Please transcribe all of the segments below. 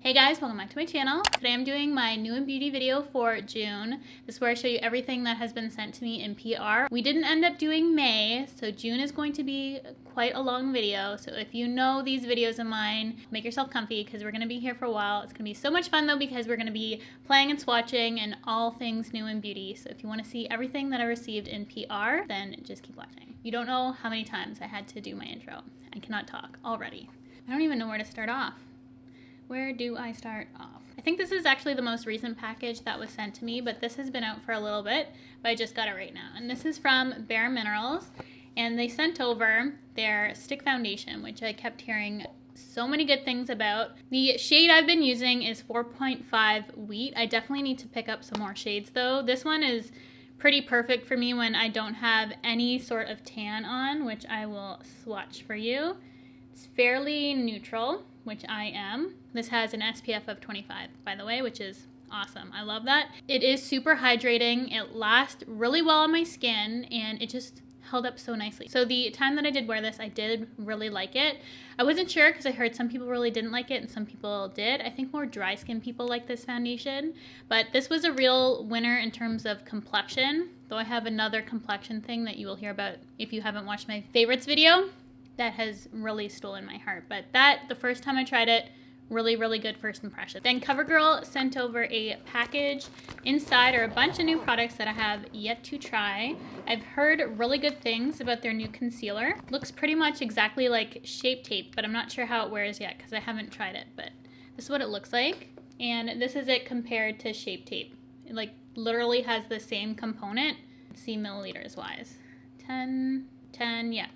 Hey guys, welcome back to my channel. Today I'm doing my new and beauty video for June. This is where I show you everything that has been sent to me in PR. We didn't end up doing May, so June is going to be quite a long video. So if you know these videos of mine, make yourself comfy because we're going to be here for a while. It's going to be so much fun though because we're going to be playing and swatching and all things new and beauty. So if you want to see everything that I received in PR, then just keep watching. You don't know how many times I had to do my intro. I cannot talk already. I don't even know where to start off. Where do I start off? I think this is actually the most recent package that was sent to me, but this has been out for a little bit, but I just got it right now. And this is from Bare Minerals, and they sent over their stick foundation, which I kept hearing so many good things about. The shade I've been using is 4.5 Wheat. I definitely need to pick up some more shades though. This one is pretty perfect for me when I don't have any sort of tan on, which I will swatch for you. It's fairly neutral, which I am. This has an SPF of 25, by the way, which is awesome. I love that. It is super hydrating. It lasts really well on my skin, and it just held up so nicely. So the time that I did wear this, I did really like it. I wasn't sure because I heard some people really didn't like it and some people did. I think more dry skin people like this foundation, but this was a real winner in terms of complexion, though I have another complexion thing that you will hear about if you haven't watched my favorites video that has really stolen my heart. But that, the first time I tried it, really good first impression. Then CoverGirl sent over a package. Inside are a bunch of new products that I have yet to try. I've heard really good things about their new concealer. Looks pretty much exactly like Shape Tape, but I'm not sure how it wears yet because I haven't tried it, but this is what it looks like. And this is it compared to Shape Tape. It like literally has the same component. Let's see milliliters wise. 10, yeah.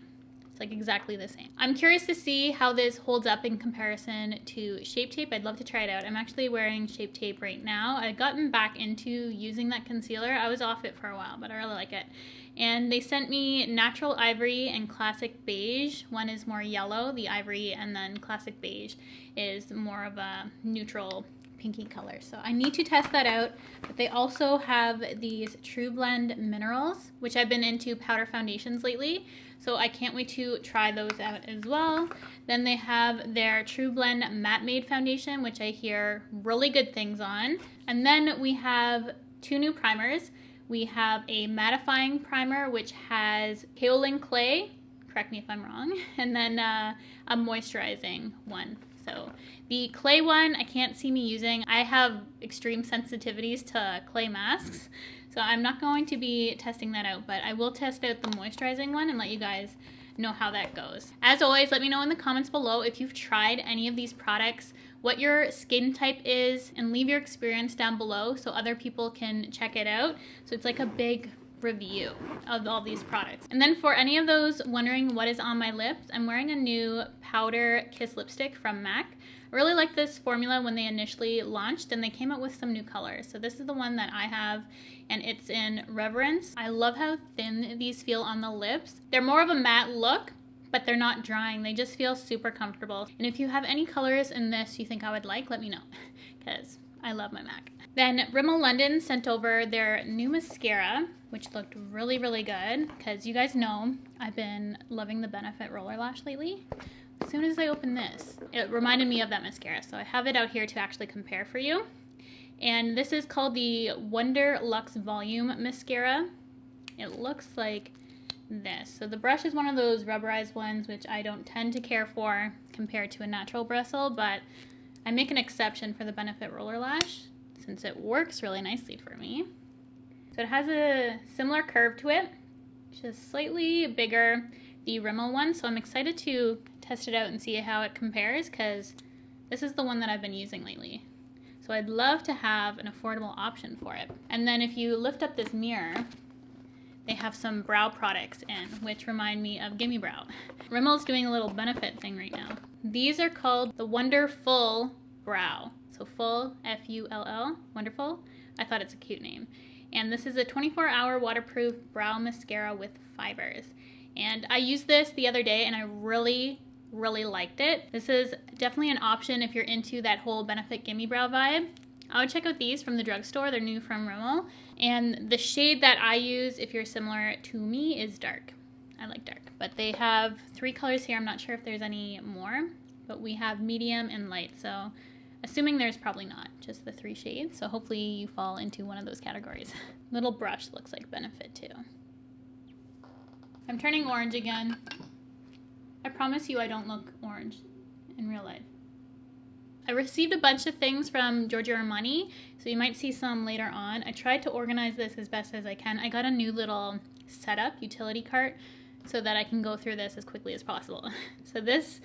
It's like exactly the same. I'm curious to see how this holds up in comparison to Shape Tape. I'd love to try it out. I'm actually wearing Shape Tape right now. I've gotten back into using that concealer. I was off it for a while, but I really like it. And they sent me Natural Ivory and Classic Beige. One is more yellow, the ivory, and then Classic Beige is more of a neutral pinky color. So I need to test that out. But they also have these True Blend Minerals, which I've been into powder foundations lately. So I can't wait to try those out as well. Then they have their True Blend Matte Made Foundation, which I hear really good things on. And then we have two new primers. We have a mattifying primer, which has kaolin clay, correct me if I'm wrong, and then a moisturizing one. So the clay one, I can't see me using. I have extreme sensitivities to clay masks, so I'm not going to be testing that out, but I will test out the moisturizing one and let you guys know how that goes. As always, let me know in the comments below if you've tried any of these products, what your skin type is, and leave your experience down below so other people can check it out. So it's like a big review of all these products. And then for any of those wondering what is on my lips, I'm wearing a new powder kiss lipstick from MAC. I really liked this formula when they initially launched, and they came out with some new colors. So this is the one that I have, and it's in Reverence. I love how thin these feel on the lips. They're more of a matte look, but they're not drying. They just feel super comfortable. And if you have any colors in this you think I would like, let me know, because I love my MAC. Then Rimmel London sent over their new mascara, which looked really good, because you guys know I've been loving the Benefit Roller Lash lately. As soon as I opened this, it reminded me of that mascara, so I have it out here to actually compare for you. And this is called the Wonder Luxe Volume Mascara. It looks like this. So the brush is one of those rubberized ones, which I don't tend to care for compared to a natural bristle, but I make an exception for the Benefit Roller Lash since it works really nicely for me. So it has a similar curve to it, just slightly bigger, the Rimmel one. So I'm excited to test it out and see how it compares, because this is the one that I've been using lately. So I'd love to have an affordable option for it. And then if you lift up this mirror, they have some brow products in, which remind me of Gimme Brow. Rimmel's doing a little Benefit thing right now. These are called the Wonderful Brow. So full, F-U-L-L, wonderful. I thought it's a cute name. And this is a 24-hour waterproof brow mascara with fibers. And I used this the other day and I really liked it. This is definitely an option if you're into that whole Benefit Gimme Brow vibe. I would check out these from the drugstore. They're new from Rimmel. And the shade that I use, if you're similar to me, is dark. I like dark. But they have 3 colors here. I'm not sure if there's any more, but we have medium and light. So assuming there's probably not, just the 3 shades. So hopefully you fall into one of those categories. Little brush looks like Benefit too. I'm turning orange again. I promise you I don't look orange in real life. I received a bunch of things from Giorgio Armani, so you might see some later on. I tried to organize this as best as I can. I got a new little setup utility cart so that I can go through this as quickly as possible. So this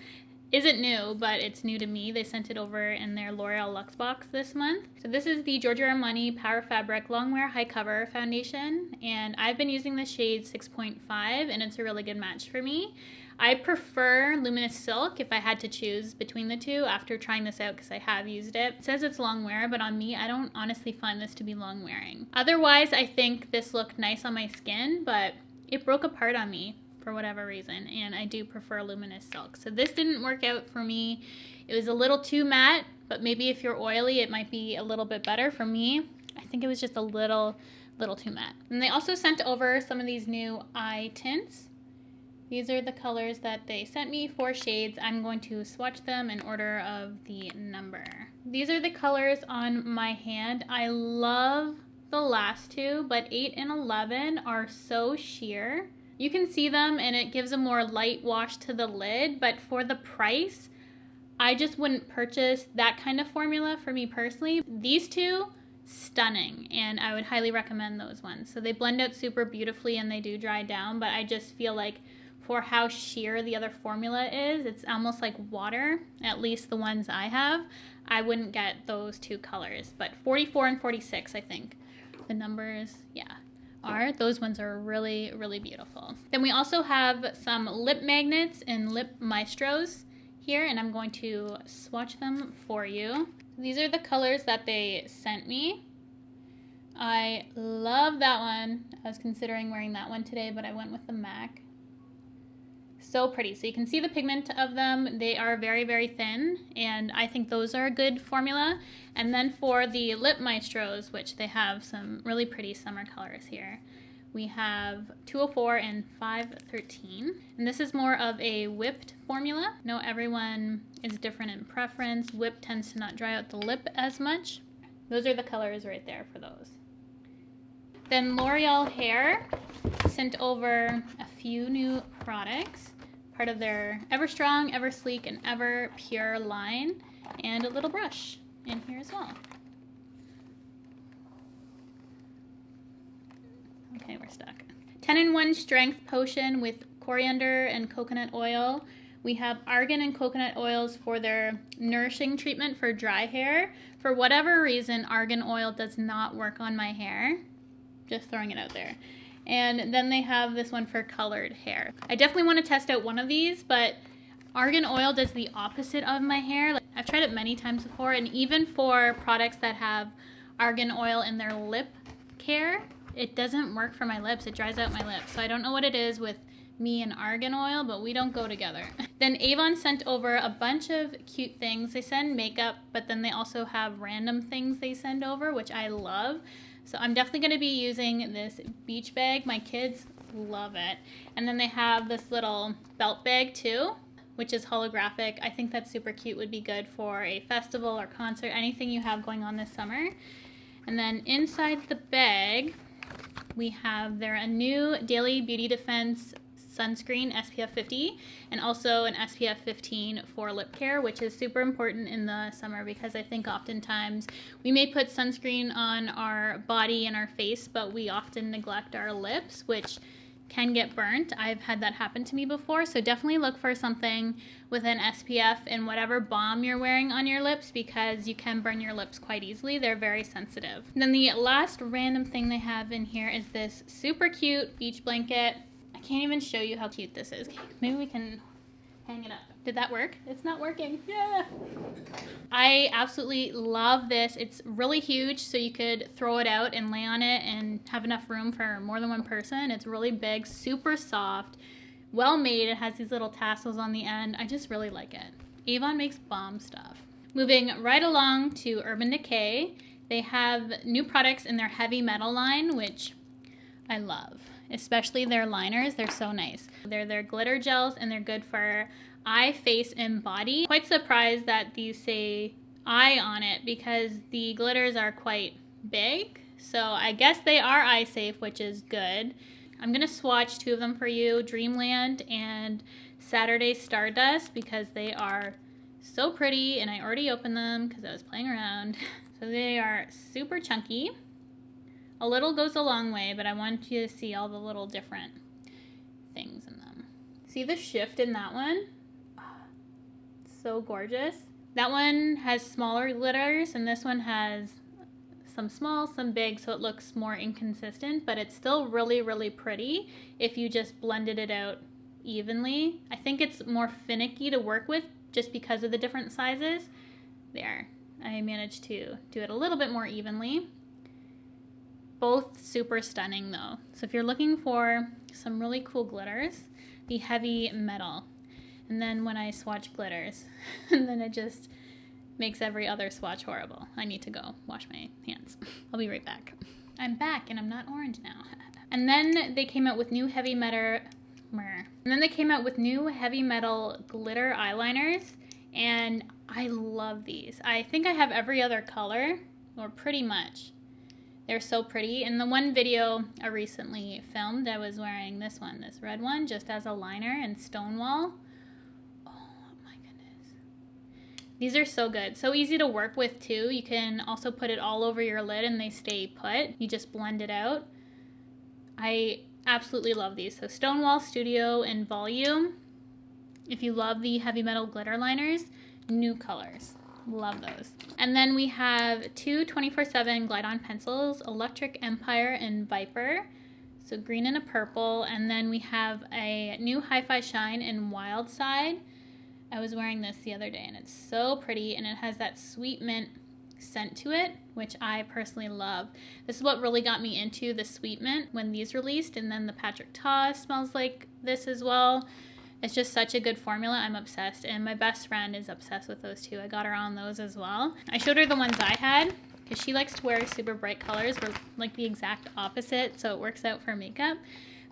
isn't new, but it's new to me. They sent it over in their L'Oreal Luxe box this month. So this is the Giorgio Armani Power Fabric Longwear High Cover Foundation, and I've been using the shade 6.5, and it's a really good match for me. I prefer Luminous Silk if I had to choose between the two after trying this out because I have used it. It says it's long wear, but on me, I don't honestly find this to be long wearing. Otherwise, I think this looked nice on my skin, but it broke apart on me for whatever reason, and I do prefer Luminous Silk. So this didn't work out for me. It was a little too matte, but maybe if you're oily, it might be a little bit better. For me, I think it was just a little too matte. And they also sent over some of these new eye tints. These are the colors that they sent me, 4 shades. I'm going to swatch them in order of the number. These are the colors on my hand. I love the last 2, but 8 and 11 are so sheer. You can see them and it gives a more light wash to the lid, but for the price, I just wouldn't purchase that kind of formula for me personally. These 2, stunning, and I would highly recommend those ones. So they blend out super beautifully and they do dry down, but I just feel like for how sheer the other formula is, it's almost like water, at least the ones I have. I wouldn't get those 2 colors, but 44 and 46, I think. The numbers, yeah, those ones are really, really beautiful. Then we also have some lip magnets and lip maestros here, and I'm going to swatch them for you. These are the colors that they sent me. I love that one. I was considering wearing that one today, but I went with the MAC. So pretty. So you can see the pigment of them. They are very, very thin, and I think those are a good formula. And then for the lip maestros, which they have some really pretty summer colors here, we have 204 and 513. And this is more of a whipped formula. I know everyone is different in preference. Whipped tends to not dry out the lip as much. Those are the colors right there for those. Then L'Oreal Hair sent over a few new products, part of their Ever Strong, Ever Sleek, and Ever Pure line, and a little brush in here as well. Okay, we're stuck. 10-in-1 Strength Potion with coriander and coconut oil. We have argan and coconut oils for their nourishing treatment for dry hair. For whatever reason, argan oil does not work on my hair. Just throwing it out there. And then they have this one for colored hair. I definitely want to test out one of these, but argan oil does the opposite of my hair. Like, I've tried it many times before, and even for products that have argan oil in their lip care, it doesn't work for my lips. It dries out my lips. So I don't know what it is with me and argan oil, but we don't go together. Then Avon sent over a bunch of cute things. They send makeup, but then they also have random things they send over, which I love. So I'm definitely going to be using this beach bag. My kids love it. And then they have this little belt bag too, which is holographic. I think that's super cute. Would be good for a festival or concert, anything you have going on this summer. And then inside the bag, we have their new Daily Beauty Defense sunscreen SPF 50 and also an SPF 15 for lip care, which is super important in the summer because I think oftentimes we may put sunscreen on our body and our face, but we often neglect our lips, which can get burnt. I've had that happen to me before, so definitely look for something with an SPF in whatever balm you're wearing on your lips because you can burn your lips quite easily. They're very sensitive. And then the last random thing they have in here is this super cute beach blanket. I can't even show you how cute this is. Maybe we can hang it up. Did that work? It's not working. Yeah. I absolutely love this. It's really huge, so you could throw it out and lay on it and have enough room for more than one person. It's really big, super soft, well made. It has these little tassels on the end. I just really like it. Avon makes bomb stuff. Moving right along to Urban Decay. They have new products in their heavy metal line, which I love. Especially their liners, they're so nice. They're their glitter gels and they're good for eye, face, and body. Quite surprised that these say eye on it because the glitters are quite big. So I guess they are eye safe, which is good. I'm going to swatch two of them for you, Dreamland and Saturday Stardust, because they are so pretty and I already opened them because I was playing around. So they are super chunky. A little goes a long way, but I want you to see all the little different things in them. See the shift in that one? So gorgeous. That one has smaller glitters and this one has some small, some big, so it looks more inconsistent, but it's still really, really pretty if you just blended it out evenly. I think it's more finicky to work with just because of the different sizes. There, I managed to do it a little bit more evenly. Both super stunning though. So if you're looking for some really cool glitters, the heavy metal. And then when I swatch glitters, and then it just makes every other swatch horrible. I need to go wash my hands. I'll be right back. I'm back and I'm not orange now. And then they came out with new heavy metal glitter eyeliners, and I love these. I think I have every other color, or pretty much. They're so pretty. In the one video I recently filmed, I was wearing this one, this red one, just as a liner in Stonewall. Oh my goodness. These are so good. So easy to work with too. You can also put it all over your lid and they stay put. You just blend it out. I absolutely love these. So Stonewall, Studio, and Volume. If you love the heavy metal glitter liners, new colors. Love those. And then we have two 24/7 Glide On pencils, Electric Empire and Viper. So green and a purple. And then we have a new Hi-Fi Shine in Wild Side. I was wearing this the other day and it's so pretty and it has that sweet mint scent to it, which I personally love. This is what really got me into the sweet mint when these released, and then the Patrick Ta smells like this as well. It's just such a good formula. I'm obsessed, and my best friend is obsessed with those too. I got her on those as well. I showed her the ones I had because she likes to wear super bright colors. We're like the exact opposite, so it works out for makeup,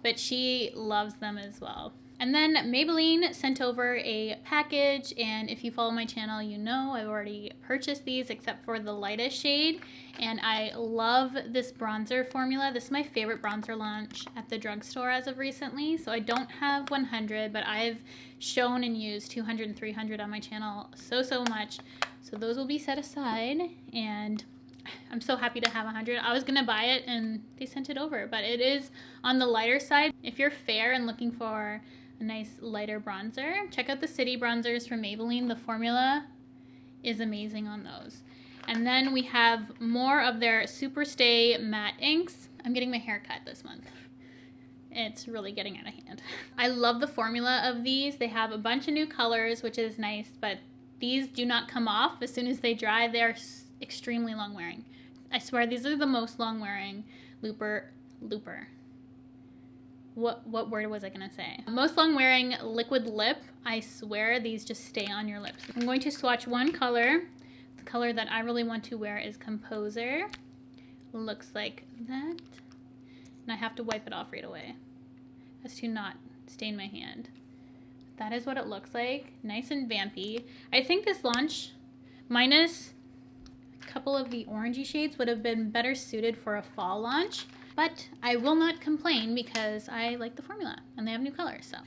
but she loves them as well. And then Maybelline sent over a package, and if you follow my channel, you know I've already purchased these except for the lightest shade, and I love this bronzer formula. This is my favorite bronzer launch at the drugstore as of recently, so I don't have 100, but I've shown and used 200 and 300 on my channel so much, so those will be set aside, and I'm so happy to have 100. I was gonna buy it and they sent it over, but it is on the lighter side. If you're fair and looking for a nice lighter bronzer, check out the City bronzers from Maybelline. The formula is amazing on those. And then we have more of their Superstay matte inks. I'm getting my hair cut this month. It's really getting out of hand. I love the formula of these. They have a bunch of new colors, which is nice, but these do not come off as soon as they dry. They're extremely long wearing. I swear these are the most long wearing looper. What word was I gonna say? Most long wearing liquid lip. I swear these just stay on your lips. I'm going to swatch one color. The color that I really want to wear is Composer. Looks like that. And I have to wipe it off right away as to not stain my hand. That is what it looks like. Nice and vampy. I think this launch, minus a couple of the orangey shades, would have been better suited for a fall launch. But I will not complain because I like the formula and they have new colors, so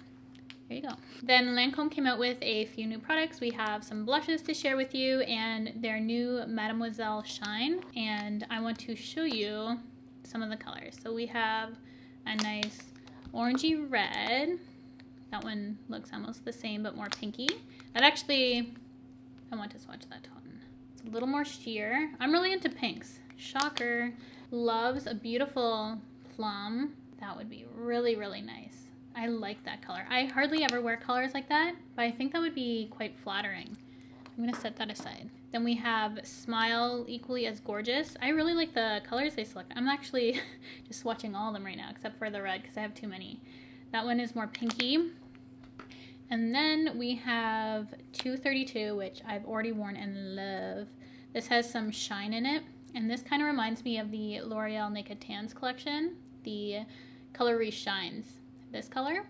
there you go. Then LANCOME came out with a few new products. We have some blushes to share with you and their new Mademoiselle Shine, and I want to show you some of the colors. So we have a nice orangey red. That one looks almost the same but more pinky. That actually, I want to swatch that one. It's a little more sheer. I'm really into pinks. Shocker. Loves a beautiful plum. That would be really, really nice. I like that color. I hardly ever wear colors like that, but I think that would be quite flattering. I'm gonna set that aside. Then we have Smile Equally as Gorgeous. I really like the colors they select. I'm actually just swatching all of them right now, except for the red because I have too many. That one is more pinky. And then we have 232, which I've already worn and love. This has some shine in it. And this kind of reminds me of the L'Oreal Naked Tans collection, the color Riche Shines. This color.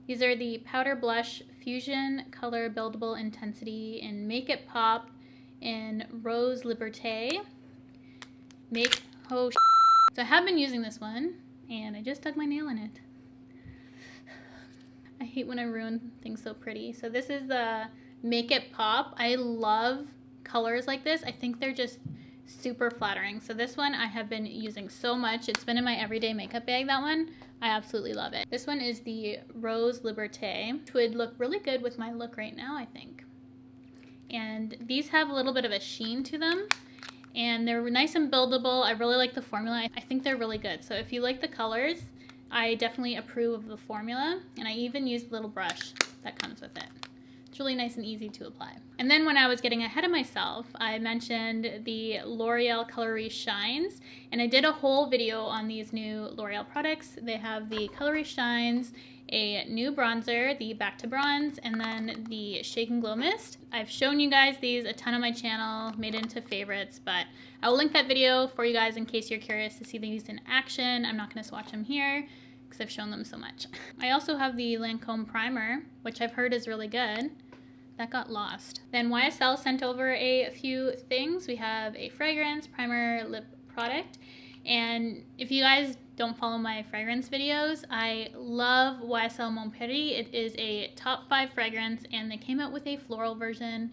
These are the Powder Blush Fusion Color Buildable Intensity in Make It Pop in Rose Liberté. So I have been using this one, and I just dug my nail in it. I hate when I ruin things so pretty. So this is the Make It Pop. I love colors like this. I think they're just super flattering. So this one I have been using so much. It's been in my everyday makeup bag, that one. I absolutely love it. This one is the Rose Liberté, which would look really good with my look right now, I think. And these have a little bit of a sheen to them, and they're nice and buildable. I really like the formula. I think they're really good. So if you like the colors, I definitely approve of the formula, and I even used the little brush that comes with it. It's really nice and easy to apply. And then when I was getting ahead of myself, I mentioned the L'Oreal Color Riche Shines, and I did a whole video on these new L'Oreal products. They have the Color Riche Shines, a new bronzer, the Back to Bronze, and then the Shake and Glow Mist. I've shown you guys these a ton on my channel, made into favorites, but I will link that video for you guys in case you're curious to see these in action. I'm not going to swatch them here because I've shown them so much. I also have the Lancome primer, which I've heard is really good. That got lost. Then YSL sent over a few things. We have a fragrance, primer, lip product. And if you guys don't follow my fragrance videos, I love YSL Mon Paris. It is a top 5 fragrance, and they came out with a floral version,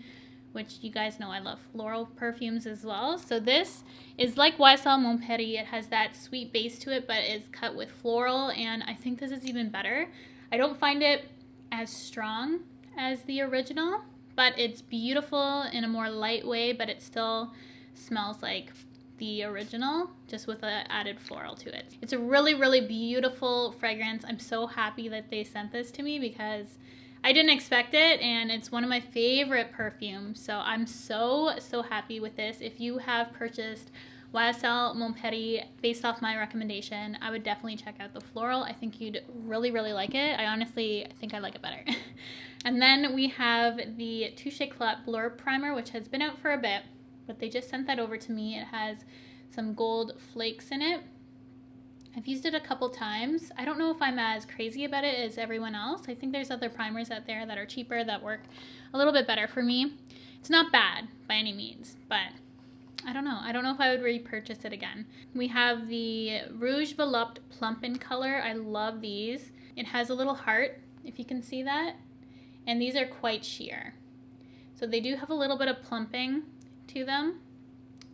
which you guys know I love floral perfumes as well. So this is like YSL Mon Paris. It has that sweet base to it, but it's cut with floral, and I think this is even better. I don't find it as strong as the original, but it's beautiful in a more light way, but it still smells like the original, just with an added floral to it. It's a really, really beautiful fragrance. I'm so happy that they sent this to me because I didn't expect it, and it's one of my favorite perfumes. So I'm so happy with this. If you have purchased YSL Mon Paris based off my recommendation, I would definitely check out the floral. I think you'd really, really like it. I think I like it better. And then we have the Touche Éclat Blur Primer, which has been out for a bit, but they just sent that over to me. It has some gold flakes in it. I've used it a couple times. I don't know if I'm as crazy about it as everyone else. I think there's other primers out there that are cheaper that work a little bit better for me. It's not bad by any means, but I don't know. I don't know if I would repurchase it again. We have the Rouge Volupte Plump in Color. I love these. It has a little heart, if you can see that. And these are quite sheer. So they do have a little bit of plumping to them.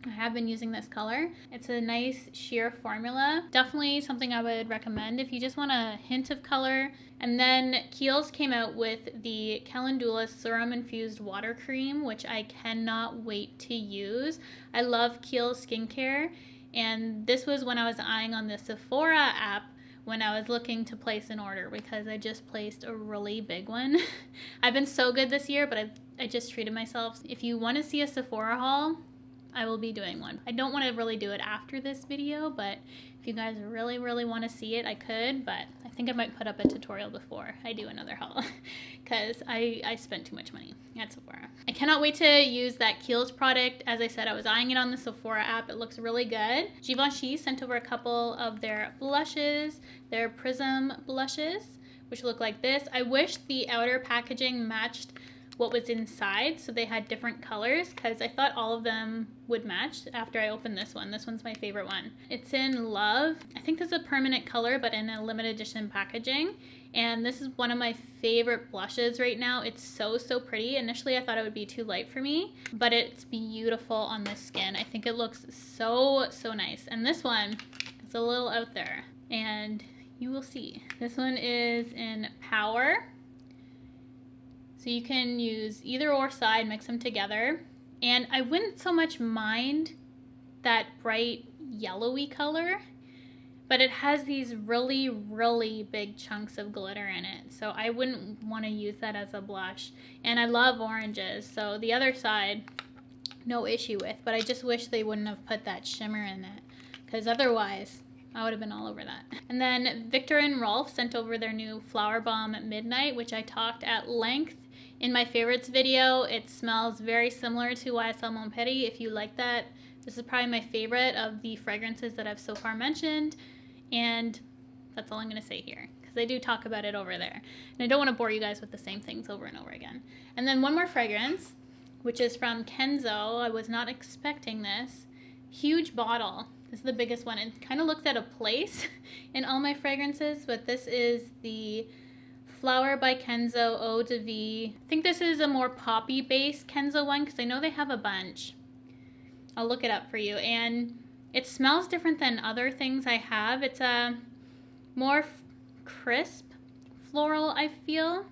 I have been using this color. It's a nice sheer formula. Definitely something I would recommend if you just want a hint of color. And then KIEHLS came out with the Calendula Serum Infused Water Cream, which I cannot wait to use. I love KIEHLS skincare, and this was when I was eyeing on the Sephora app when I was looking to place an order, because I just placed a really big one. I've been so good this year, but I just treated myself. If you want to see a Sephora haul, I will be doing one. I don't want to really do it after this video, but if you guys really, really want to see it, I could, but I think I might put up a tutorial before I do another haul because I spent too much money at Sephora. I cannot wait to use that KIEHLS product. As I said, I was eyeing it on the Sephora app. It looks really good. Givenchy sent over a couple of their blushes, their Prism blushes, which look like this. I wish the outer packaging matched what was inside, so they had different colors, because I thought all of them would match after I opened this one. This one's my favorite one. It's in Love. I think this is a permanent color, but in a limited edition packaging, and this is one of my favorite blushes right now. It's so pretty. Initially I thought it would be too light for me, but it's beautiful on this skin. I think it looks so nice. And this one is a little out there, and you will see. This one is in Power. So you can use either or side, mix them together. And I wouldn't so much mind that bright yellowy color, but it has these really big chunks of glitter in it. So I wouldn't want to use that as a blush. And I love oranges, so the other side, no issue with, but I just wish they wouldn't have put that shimmer in it, because otherwise I would have been all over that. And then VIKTOR&ROLF sent over their new Flower Bomb Midnight, which I talked at length in my favorites video. It smells very similar to YSL Mon Paris. If you like that, this is probably my favorite of the fragrances that I've so far mentioned. And that's all I'm going to say here, because I do talk about it over there. And I don't want to bore you guys with the same things over and over again. And then one more fragrance, which is from KENZO. I was not expecting this. Huge bottle. This is the biggest one. It kind of looks out of place in all my fragrances, but this is the Flower by KENZO Eau de Vie. I think this is a more poppy-based KENZO one because I know they have a bunch. I'll look it up for you. And it smells different than other things I have. It's a more crisp floral, I feel.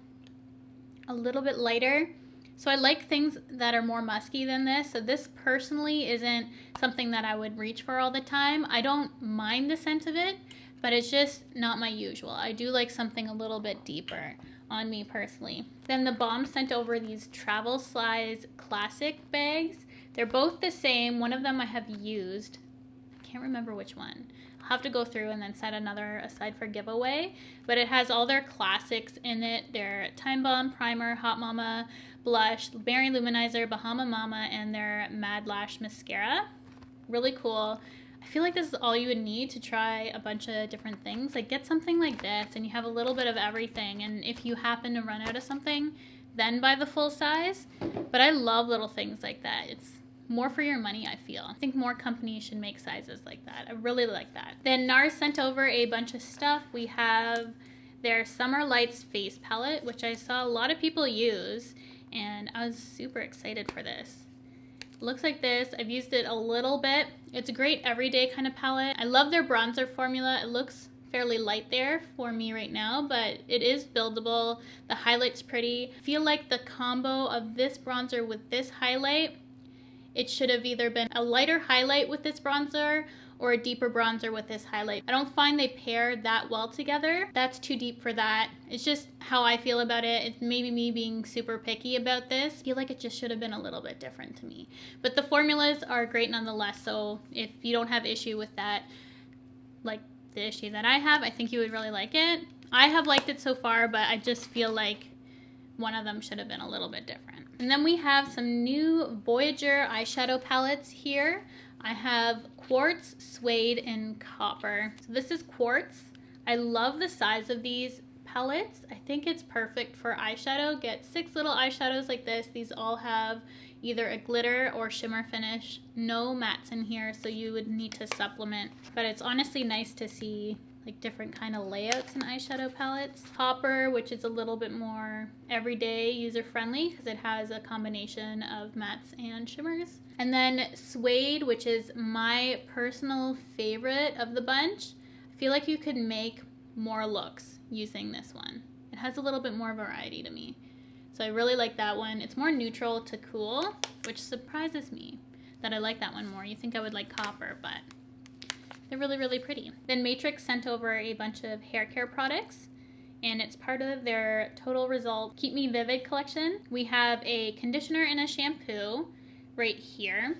A little bit lighter. So I like things that are more musky than this. So this personally isn't something that I would reach for all the time. I don't mind the scent of it, but it's just not my usual. I do like something a little bit deeper on me personally. Then the BALM sent over these travel size classic bags. They're both the same. One of them I have used. I can't remember which one. I'll have to go through and then set another aside for giveaway. But it has all their classics in it. Their Time Bomb Primer, Hot Mama Blush, Berry Luminizer, Bahama Mama, and their Mad Lash Mascara. Really cool. I feel like this is all you would need to try a bunch of different things. Like, get something like this and you have a little bit of everything. And if you happen to run out of something, then buy the full size. But I love little things like that. It's more for your money, I feel. I think more companies should make sizes like that. I really like that. Then NARS sent over a bunch of stuff. We have their Summer Lights face palette, which I saw a lot of people use, and I was super excited for this. It looks like this. I've used it a little bit. It's a great everyday kind of palette. I love their bronzer formula. It looks fairly light there for me right now, but it is buildable. The highlight's pretty. I feel like the combo of this bronzer with this highlight, it should have either been a lighter highlight with this bronzer or a deeper bronzer with this highlight. I don't find they pair that well together. That's too deep for that. It's just how I feel about it. It's maybe me being super picky about this. I feel like it just should have been a little bit different to me. But the formulas are great nonetheless, so if you don't have issue with that, like the issue that I have, I think you would really like it. I have liked it so far, but I just feel like one of them should have been a little bit different. And then we have some new Voyager eyeshadow palettes here. I have Quartz, Suede, and Copper. So this is Quartz. I love the size of these palettes. I think it's perfect for eyeshadow. Get 6 little eyeshadows like this. These all have either a glitter or shimmer finish. No mattes in here, so you would need to supplement. But it's honestly nice to see like different kind of layouts in eyeshadow palettes. Copper, which is a little bit more everyday user-friendly because it has a combination of mattes and shimmers. And then Suede, which is my personal favorite of the bunch. I feel like you could make more looks using this one. It has a little bit more variety to me. So I really like that one. It's more neutral to cool, which surprises me that I like that one more. You think I would like Copper, but they're really, really pretty. Then Matrix sent over a bunch of hair care products, and it's part of their Total Result Keep Me Vivid collection. We have a conditioner and a shampoo right here.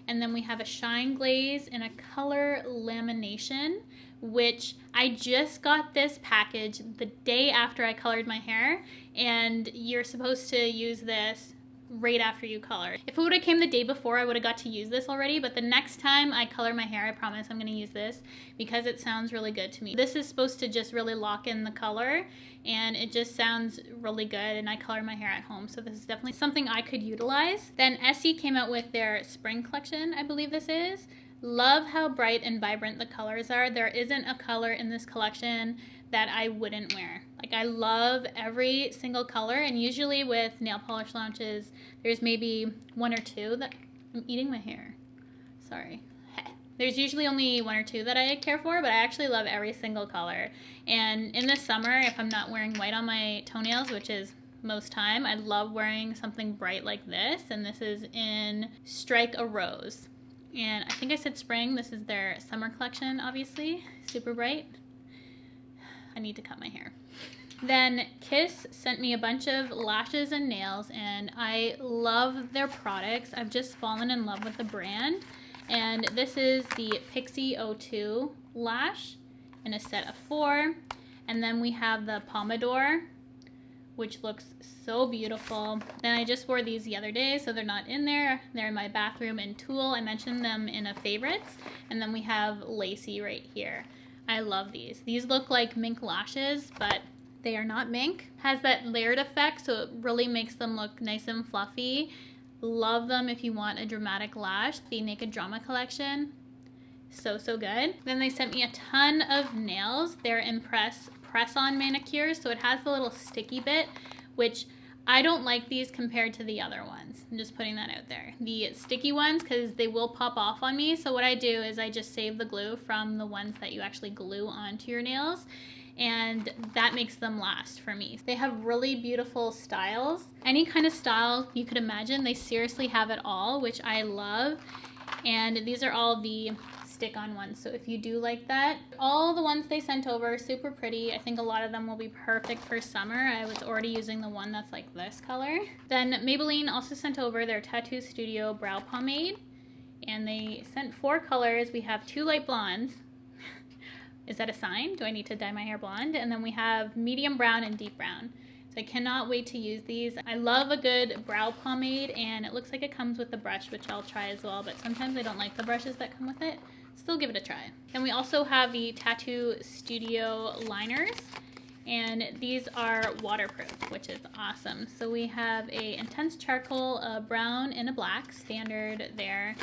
And then we have a shine glaze and a color lamination, which I just got this package the day after I colored my hair, and you're supposed to use this right after you color. If it would have came the day before, I would have got to use this already, but the next time I color my hair, I promise I'm gonna use this because it sounds really good to me. This is supposed to just really lock in the color, and it just sounds really good, and I color my hair at home, so this is definitely something I could utilize. Then Essie came out with their spring collection, I believe this is. Love how bright and vibrant the colors are. There isn't a color in this collection that I wouldn't wear. Like, I love every single color, and usually with nail polish launches, there's maybe 1 or 2 that... I'm eating my hair. Sorry. There's usually only 1 or 2 that I care for, but I actually love every single color. And in the summer, if I'm not wearing white on my toenails, which is most time, I love wearing something bright like this, and this is in Strike a Rose. And I think I said spring. This is their summer collection, obviously. Super bright. I need to cut my hair. Then Kiss sent me a bunch of lashes and nails, and I love their products. I've just fallen in love with the brand. And this is the PIXI 02 lash in a set of 4. And then we have the Pomodoro, which looks so beautiful. Then I just wore these the other day, so they're not in there. They're in my bathroom in Tulle. I mentioned them in a favorites. And then we have Lacy right here. I love these. These look like mink lashes, but they are not mink. Has that layered effect, so it really makes them look nice and fluffy. Love them if you want a dramatic lash. The Naked Drama collection. So good. Then they sent me a ton of nails. They're in press-on manicures, so it has the little sticky bit, which I don't like these compared to the other ones. I'm just putting that out there. The sticky ones, because they will pop off on me, so what I do is I just save the glue from the ones that you actually glue onto your nails, and that makes them last for me. They have really beautiful styles. Any kind of style you could imagine, they seriously have it all, which I love. And these are all the stick-on ones, so if you do like that. All the ones they sent over, super pretty. I think a lot of them will be perfect for summer. I was already using the one that's like this color. Then Maybelline also sent over their Tattoo Studio Brow Pomade, and they sent 4 colors. We have 2 light blondes. Is that a sign? Do I need to dye my hair blonde? And then we have medium brown and deep brown. So I cannot wait to use these. I love a good brow pomade, and it looks like it comes with the brush, which I'll try as well, but sometimes I don't like the brushes that come with it. Still give it a try. Then we also have the Tattoo Studio liners, and these are waterproof, which is awesome. So we have a intense charcoal, a brown, and a black standard there.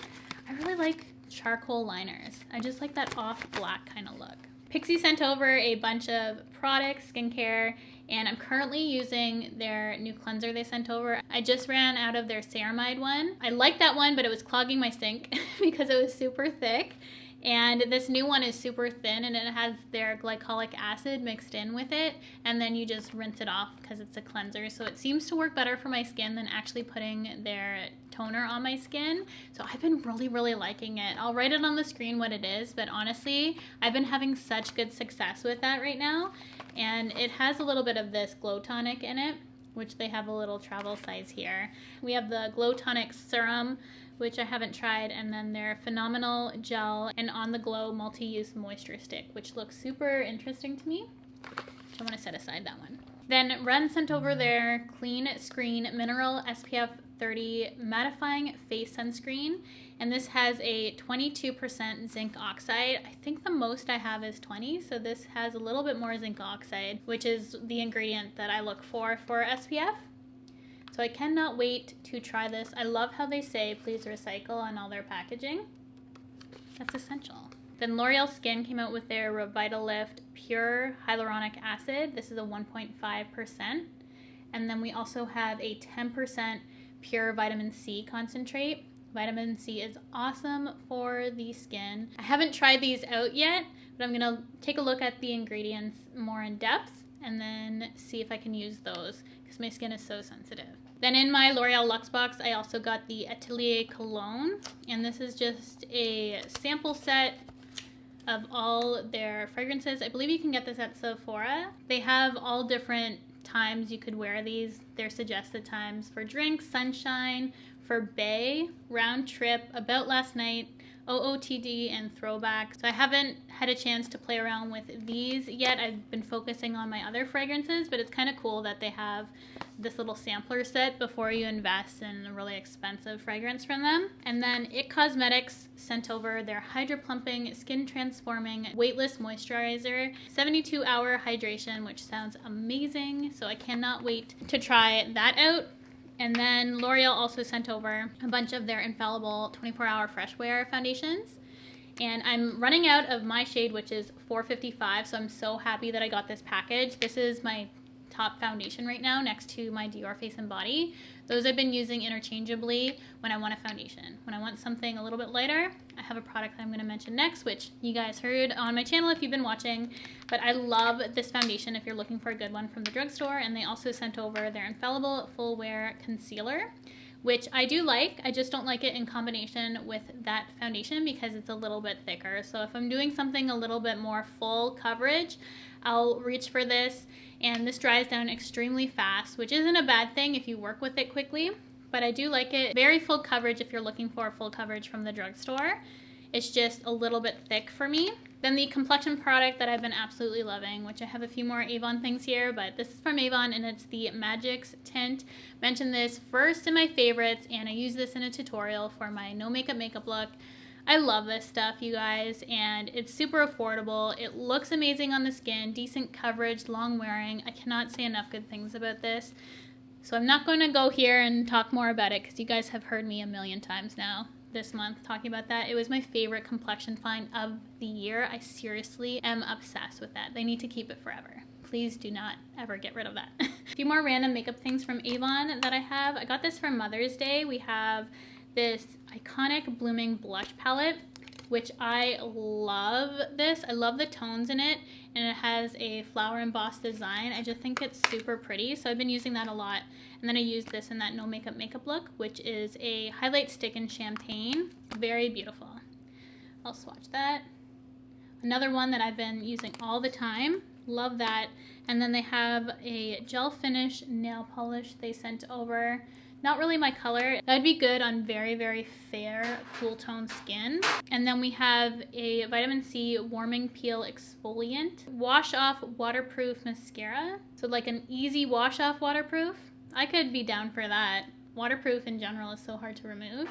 I really like charcoal liners. I just like that off black kind of look. PIXI sent over a bunch of products, skincare, and I'm currently using their new cleanser they sent over. I just ran out of their ceramide one. I liked that one, but it was clogging my sink because it was super thick. And this new one is super thin, and it has their glycolic acid mixed in with it, and then you just rinse it off because it's a cleanser. So it seems to work better for my skin than actually putting their toner on my skin. So I've been really liking it. I'll write it on the screen what it is, but honestly, I've been having such good success with that right now. And it has a little bit of this glow tonic in it, which they have a little travel size here. We have the Glow Tonic Serum, which I haven't tried, and then their Phenomenal Gel and On The Glow Multi-Use Moisture Stick, which looks super interesting to me. So I'm gonna set aside that one. Then Ren sent over their Clean Screen Mineral SPF 30 Mattifying Face Sunscreen, and this has a 22% zinc oxide. I think the most I have is 20, so this has a little bit more zinc oxide, which is the ingredient that I look for SPF. So I cannot wait to try this. I love how they say please recycle on all their packaging. That's essential. Then L'Oreal Skin came out with their Revitalift Pure Hyaluronic Acid. This is a 1.5%. And then we also have a 10% Pure Vitamin C concentrate. Vitamin C is awesome for the skin. I haven't tried these out yet, but I'm gonna take a look at the ingredients more in depth and then see if I can use those because my skin is so sensitive. Then in my L'Oreal Luxe box, I also got the Atelier Cologne, and this is just a sample set of all their fragrances. I believe you can get this at Sephora. They have all different times you could wear these. Their suggested times for drinks, sunshine, for bay, round trip, about last night, OOTD, and throwback. So I haven't had a chance to play around with these yet. I've been focusing on my other fragrances, but it's kind of cool that they have this little sampler set before you invest in a really expensive fragrance from them. And then IT Cosmetics sent over their Hydra Plumping Skin Transforming Weightless Moisturizer, 72-hour hydration, which sounds amazing. So I cannot wait to try that out. And then L'Oreal also sent over a bunch of their infallible 24-hour fresh wear foundations. And I'm running out of my shade, which is 455, so I'm so happy that I got this package. This is my top foundation right now next to my Dior Face and Body. Those I've been using interchangeably when I want a foundation. When I want something a little bit lighter, I have a product that I'm going to mention next, which you guys heard on my channel if you've been watching. But I love this foundation if you're looking for a good one from the drugstore. And they also sent over their Infallible Full Wear Concealer, which I do like. I just don't like it in combination with that foundation because it's a little bit thicker. So if I'm doing something a little bit more full coverage, I'll reach for this. And this dries down extremely fast, which isn't a bad thing if you work with it quickly, but I do like it. Very full coverage if you're looking for full coverage from the drugstore. It's just a little bit thick for me. Then the complexion product that I've been absolutely loving, which I have a few more Avon things here, but this is from Avon and it's the Magix Tint. Mentioned this first in my favorites, and I use this in a tutorial for my no makeup look. I love this stuff, you guys, and it's super affordable. It looks amazing on the skin, decent coverage, long wearing. I cannot say enough good things about this. So I'm not going to go here and talk more about it because you guys have heard me a million times now this month talking about that. It was my favorite complexion find of the year. I seriously am obsessed with that. They need to keep it forever. Please do not ever get rid of that. A few more random makeup things from Avon that I have. I got this for Mother's Day. We have this iconic Blooming blush palette, which I love this. I love the tones in it, and it has a flower embossed design. I just think it's super pretty, so I've been using that a lot. And then I used this in that no makeup look, which is a highlight stick in champagne. Very beautiful. I'll swatch that. Another one that I've been using all the time. Love that. And then they have a gel finish nail polish they sent over. Not really my color. That'd be good on very, very fair, cool tone skin. And then we have a vitamin C warming peel exfoliant. Wash off waterproof mascara. So like an easy wash off waterproof. I could be down for that. Waterproof in general is so hard to remove.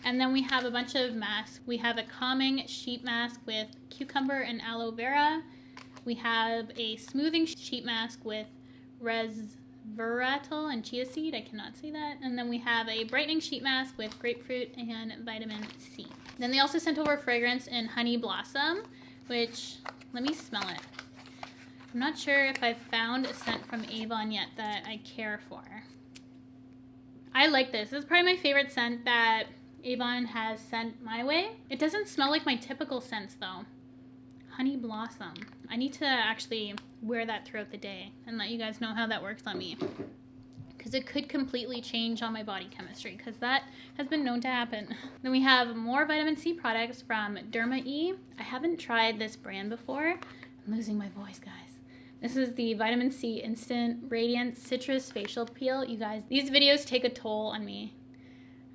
And then we have a bunch of masks. We have a calming sheet mask with cucumber and aloe vera. We have a smoothing sheet mask with resveratrol and chia seed. I cannot say that. And then we have a brightening sheet mask with grapefruit and vitamin C. Then they also sent over fragrance in Honey Blossom, which, let me smell it. I'm not sure if I've found a scent from Avon yet that I care for. I like this. This is probably my favorite scent that Avon has sent my way. It doesn't smell like my typical scents though. Honey Blossom. I need to actually wear that throughout the day and let you guys know how that works on me. Because it could completely change on my body chemistry, because that has been known to happen. Then we have more vitamin C products from Derma E. I haven't tried this brand before. I'm losing my voice, guys. This is the Vitamin C Instant Radiant Citrus Facial Peel. You guys, these videos take a toll on me.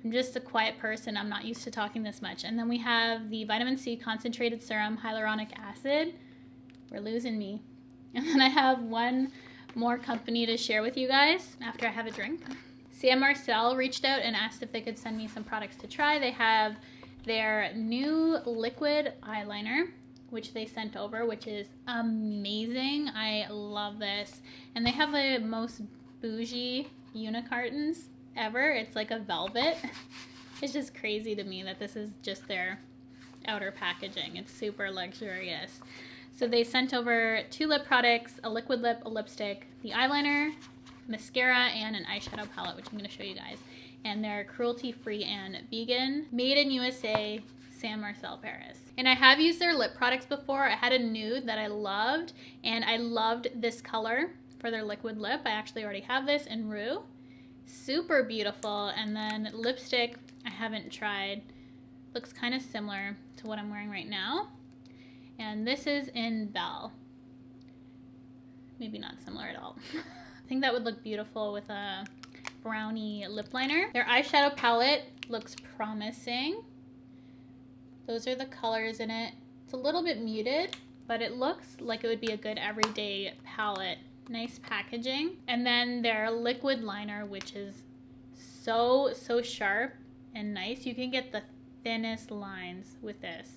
I'm just a quiet person. I'm not used to talking this much. And then we have the Vitamin C Concentrated Serum Hyaluronic Acid. We're losing me. And then I have one more company to share with you guys after I have a drink. MaRCEL reached out and asked if they could send me some products to try. They have their new liquid eyeliner, which they sent over, which is amazing. I love this. And they have the most bougie unicartons ever. It's like a velvet. It's just crazy to me that this is just their outer packaging. It's super luxurious. So they sent over 2 lip products, a liquid lip, a lipstick, the eyeliner, mascara, and an eyeshadow palette, which I'm going to show you guys. And they're cruelty-free and vegan. Made in USA, MaRCEL Paris. And I have used their lip products before. I had a nude that I loved, and I loved this color for their liquid lip. I actually already have this in Rue. Super beautiful. And then lipstick, I haven't tried. Looks kind of similar to what I'm wearing right now. And this is in Belle. Maybe not similar at all. I think that would look beautiful with a brownie lip liner. Their eyeshadow palette looks promising. Those are the colors in it. It's a little bit muted, but it looks like it would be a good everyday palette. Nice packaging. And then their liquid liner, which is so sharp and nice. You can get the thinnest lines with this.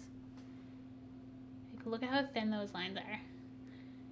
Like, look at how thin those lines are.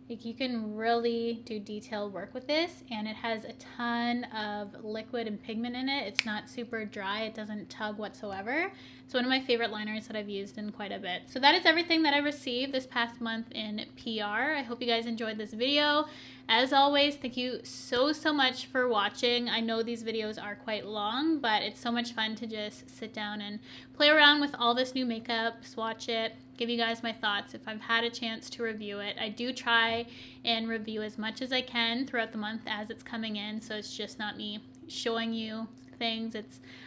Like, you can really do detailed work with this, and it has a ton of liquid and pigment in it. It's not super dry. It doesn't tug whatsoever. It's one of my favorite liners that I've used in quite a bit. So that is everything that I received this past month in PR. I hope you guys enjoyed this video. As always, thank you so much for watching. I know these videos are quite long, but it's so much fun to just sit down and play around with all this new makeup, swatch it, give you guys my thoughts if I've had a chance to review it. I do try and review as much as I can throughout the month as it's coming in, so it's just not me showing you things.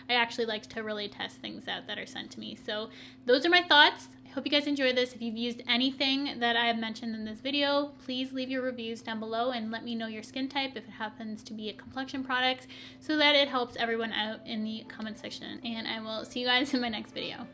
I actually like to really test things out that are sent to me. So those are my thoughts. I hope you guys enjoyed this. If you've used anything that I have mentioned in this video, please leave your reviews down below and let me know your skin type if it happens to be a complexion product, so that it helps everyone out in the comment section. And I will see you guys in my next video.